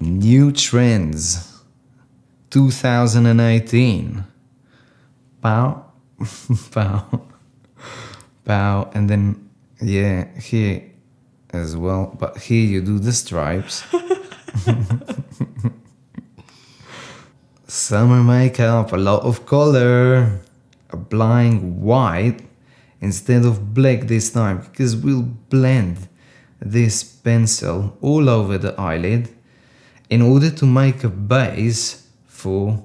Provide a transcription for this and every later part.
New trends 2018. Pow, pow, pow, and then yeah, here as well, but here you do the stripes. Summer makeup, a lot of color. Applying white instead of black this time, because we'll blend this pencil all over the eyelid in order to make a base for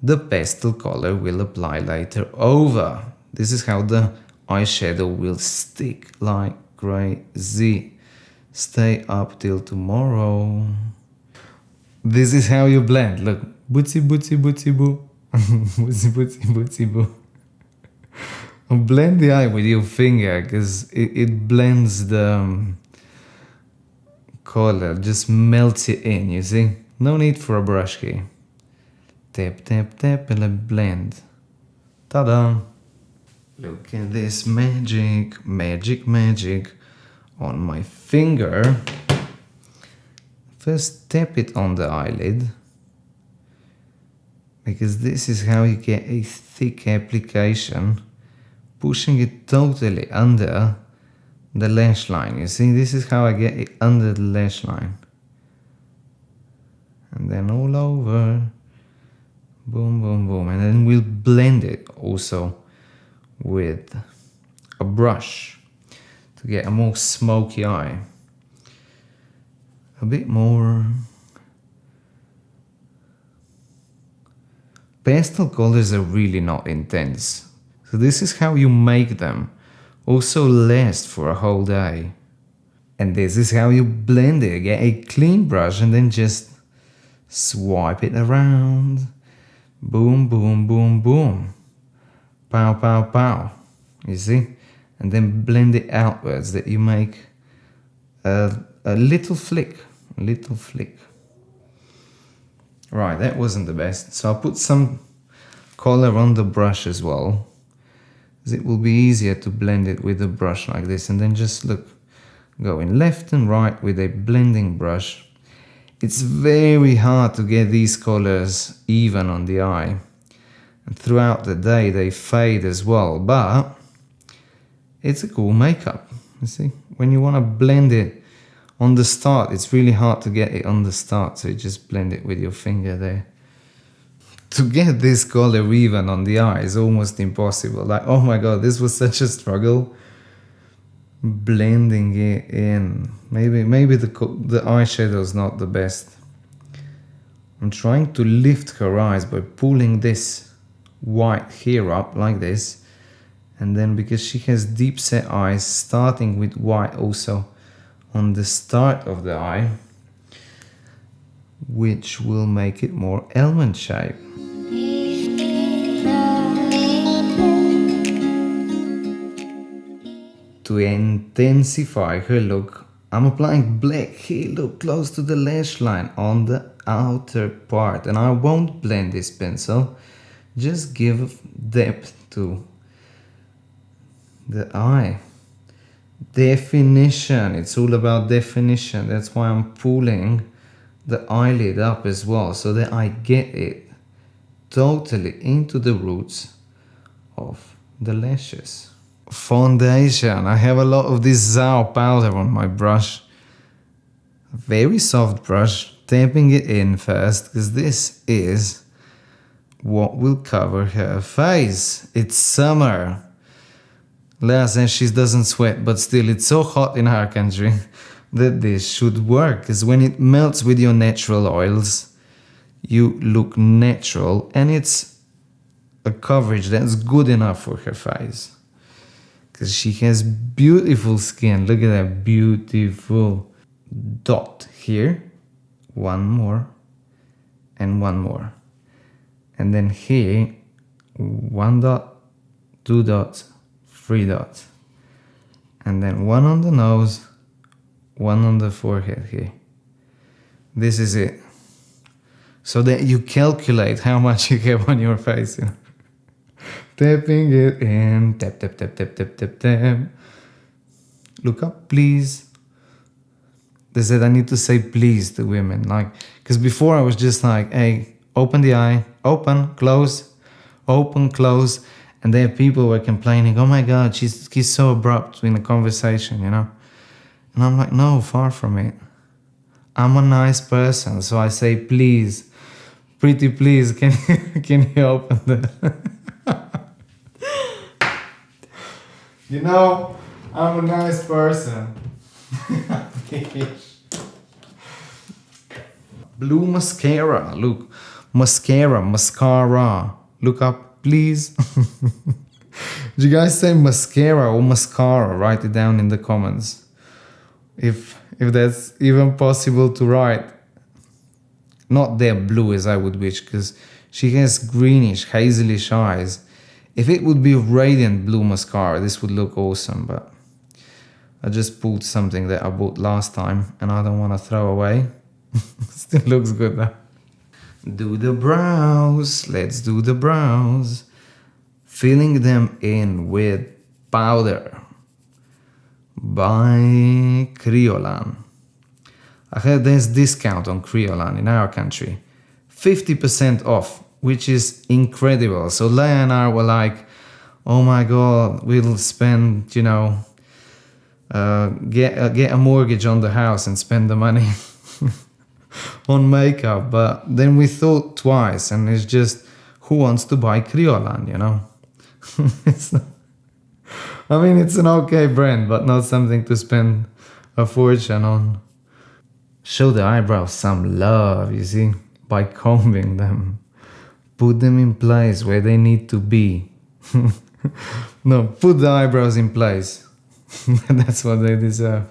the pastel color we'll apply later over. This is how the eyeshadow will stick like crazy. Stay up till tomorrow. This is how you blend. Look, bootsy bootsy bootsy boo. Bootsy bootsy bootsy boo. Blend the eye with your finger because it blends the color, just melts it in, you see? No need for a brush here. Tap, tap, tap and then blend. Ta-da! Look at this magic, magic, magic on my finger. First tap it on the eyelid, because this is how you get a thick application, pushing it totally under the lash line. You see, this is how I get it under the lash line. And then all over. Boom, boom, boom. And then we'll blend it also with a brush to get a more smoky eye. A bit more. Pastel colors are really not intense. So this is how you make them also last for a whole day. And this is how you blend it. Get a clean brush and then just swipe it around. Boom, boom, boom, boom. Pow, pow, pow. You see? And then blend it outwards that you make a little flick. A little flick. Right, that wasn't the best. So I'll put some color on the brush as well. It will be easier to blend it with a brush like this, and then just look, going left and right with a blending brush. It's very hard to get these colors even on the eye, and throughout the day they fade as well, but it's a cool makeup. You see, when you want to blend it on the start, it's really hard to get it on the start, so you just blend it with your finger there. To get this color even on the eye is almost impossible. Like, oh my god, this was such a struggle blending it in. Maybe the eyeshadow is not the best. I'm trying to lift her eyes by pulling this white here up like this, and then because she has deep set eyes, starting with white also on the start of the eye, which will make it more almond shape. To intensify her look, I'm applying black here, look, close to the lash line on the outer part, and I won't blend this pencil, just give depth to the eye. Definition, it's all about definition. That's why I'm pulling the eyelid up as well, so that I get it totally into the roots of the lashes. Foundation, I have a lot of this Zao powder on my brush. Very soft brush, tapping it in first, because this is what will cover her face. It's summer. Leah says she doesn't sweat, but still it's so hot in our country that this should work, because when it melts with your natural oils, you look natural, and it's a coverage that's good enough for her face. Because she has beautiful skin. Look at that beautiful dot here. One more and one more. And then here, 1 dot, 2 dots, 3 dots. And then one on the nose, one on the forehead here. This is it. So that you calculate how much you have on your face. You know? Tapping it in, tap, tap, tap, tap, tap, tap, tap. Look up, please. They said I need to say please to women, like, because before I was just like, hey, open the eye, open, close, open, close, and there people were complaining, oh my God, he's so abrupt in a conversation, you know, and I'm like, no, far from it. I'm a nice person, so I say please, pretty please, can you open the? You know, I'm a nice person. Blue mascara, look, mascara, look up, please. Do you guys say mascara or mascara? Write it down in the comments. If that's even possible to write. Not that blue as I would wish, because she has greenish, hazelish eyes. If it would be radiant blue mascara, this would look awesome, but I just pulled something that I bought last time and I don't want to throw away. Still looks good though. Do the brows, let's do the brows. Filling them in with powder by Kryolan. I heard there's discount on Kryolan in our country. 50% off, which is incredible. So Leia and I were like, oh my God, we'll spend, you know, get a mortgage on the house and spend the money on makeup. But then we thought twice, and it's just, who wants to buy Kryolan, you know? It's not, I mean, it's an okay brand, but not something to spend a fortune on. Show the eyebrows some love, you see, by combing them. Put them in place where they need to be. No, put the eyebrows in place. That's what they deserve.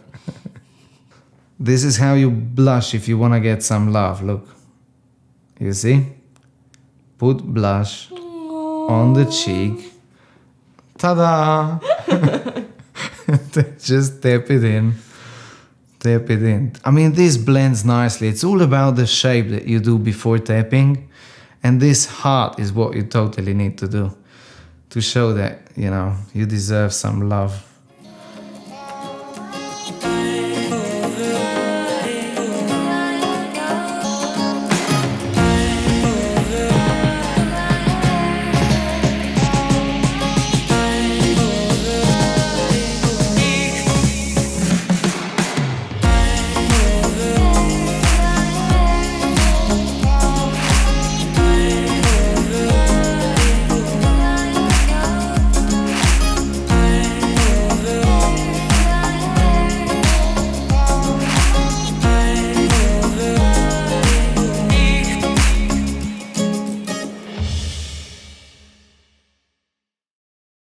This is how you blush if you want to get some love. Look. You see? Put blush on the cheek. Ta-da! Just tap it in. Tap it in. I mean, this blends nicely. It's all about the shape that you do before tapping. And this heart is what you totally need to do to show that, you know, you deserve some love.